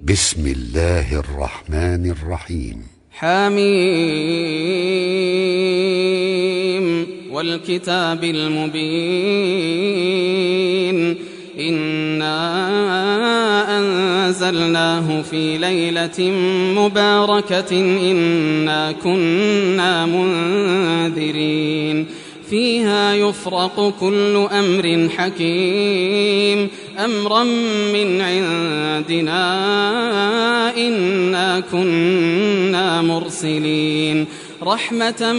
بسم الله الرحمن الرحيم. حميم والكتاب المبين إنا أنزلناه في ليلة مباركة إنا كنا منذرين فيها يفرق كل أمر حكيم أمرا من عندنا إنا كنا مرسلين رحمة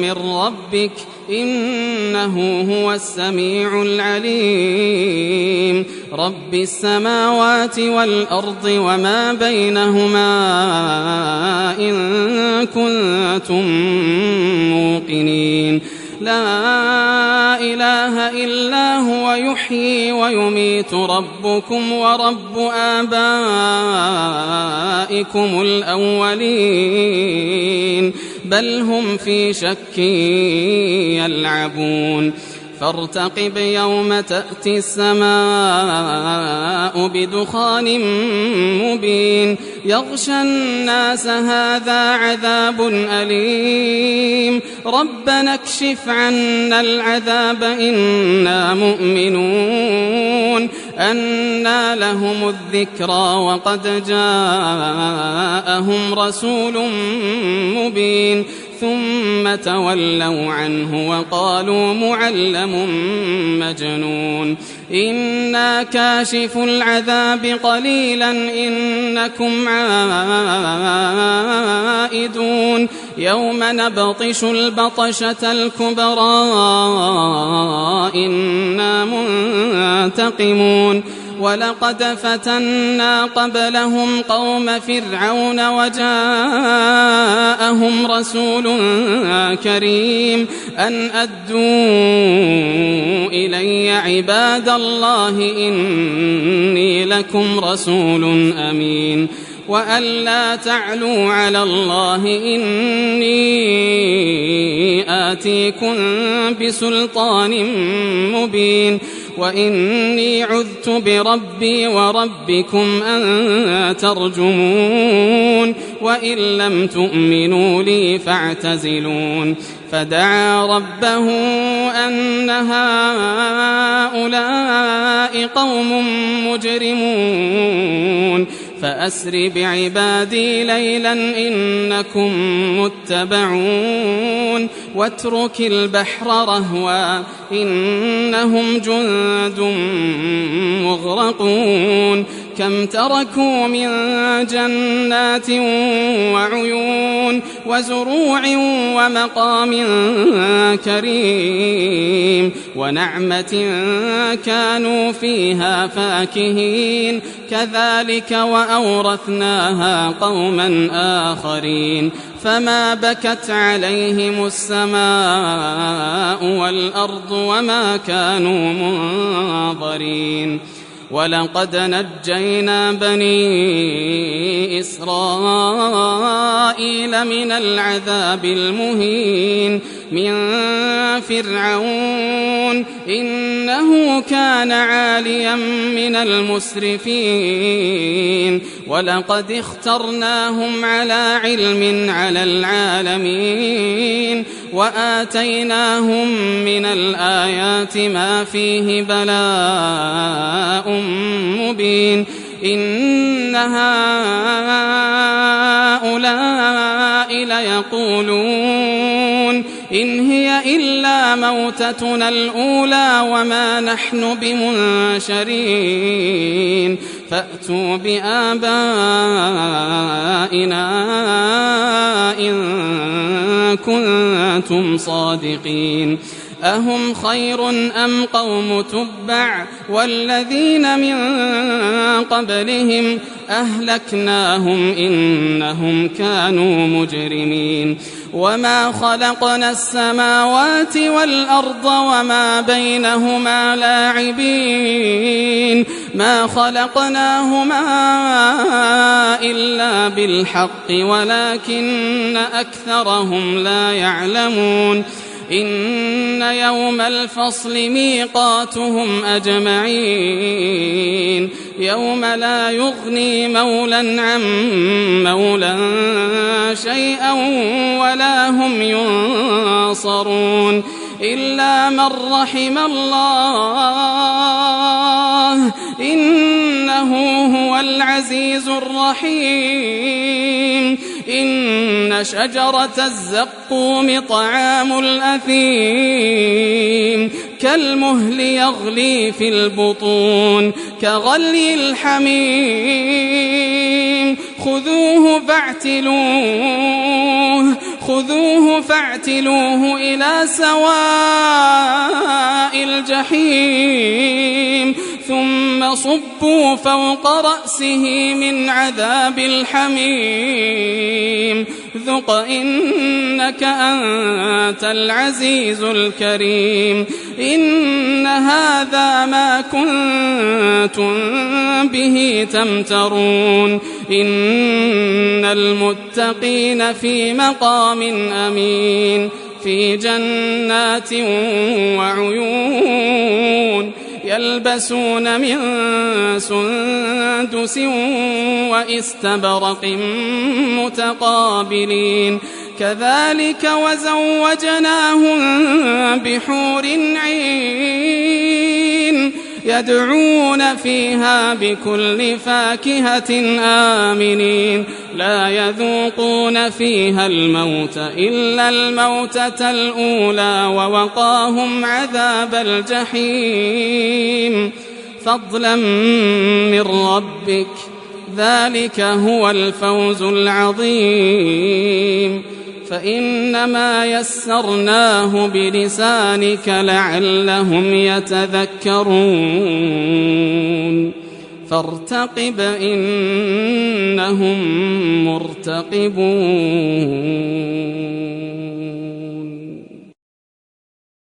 من ربك إنه هو السميع العليم رب السماوات والأرض وما بينهما إن كنتم موقنين لا إله إلا هو يحيي ويميت ربكم ورب آبائكم الأولين بل هم في شك يلعبون فارتقب يوم تأتي السماء بدخان مبين يغشى الناس هذا عذاب أليم ربنا اكشف عنا العذاب إنا مؤمنون أنى لهم الذكرى وقد جاءهم رسول مبين ثم تولوا عنه وقالوا معلم مجنون إنا كاشف العذاب قليلا إنكم عائدون يوم نبطش البطشة الكبرى إنا منتقمون ولقد فتنا قبلهم قوم فرعون وجاءهم رسول كريم أن أدوا إلي عباد الله إني لكم رسول أمين وأن لا تعلوا على الله إني آتيكم بسلطان مبين وإني عذت بربي وربكم أن ترجمون وإن لم تؤمنوا لي فاعتزلون فدعا ربه أن هؤلاء قوم مجرمون فأسر بعبادي ليلا إنكم متبعون واترك البحر رهوا إنهم جند مغرقون كم تركوا من جنات وعيون وزروع ومقام كريم ونعمة كانوا فيها فاكهين كذلك وأورثناها قوما آخرين فما بكت عليهم السماء والأرض وما كانوا منظرين ولقد نجينا بني إسرائيل من العذاب المهين من فرعون إنه كان عاليا من المسرفين ولقد اخترناهم على علم على العالمين وآتيناهم من الآيات ما فيه بلاء مبين إن هؤلاء ليقولون إن هي إلا موتتنا الأولى وما نحن بمنشرين فأتوا بآبائنا إن كنتم صادقين أهم خير أم قوم تبع والذين من قبلهم أهلكناهم إنهم كانوا مجرمين وما خلقنا السماوات والأرض وما بينهما لاعبين ما خلقناهما إلا بالحق ولكن أكثرهم لا يعلمون إن يوم الفصل ميقاتهم أجمعين يوم لا يغني مولى عن مولى شيئا ولا هم ينصرون إلا من رحم الله إنه هو العزيز الرحيم إن شجرة الزقوم طعام الأثيم كالمهل يغلي في البطون كغلي الحميم خذوه فاعتلوه إلى سواء الجحيم ثم صبوا فوق رأسه من عذاب الحميم ذق إنك أنت العزيز الكريم إن هذا ما كنتم به تمترون إن المتقين في مقام أمين في جنات وعيون يلبسون من سندس وإستبرق متقابلين كذلك وزوجناهم بحور عين يدعون فيها بكل فاكهة آمنين لا يذوقون فيها الموت إلا الموتة الأولى ووقاهم عذاب الجحيم فضلا من ربك ذلك هو الفوز العظيم فإنما يسرناه بلسانك لعلهم يتذكرون فارتقب إنهم مرتقبون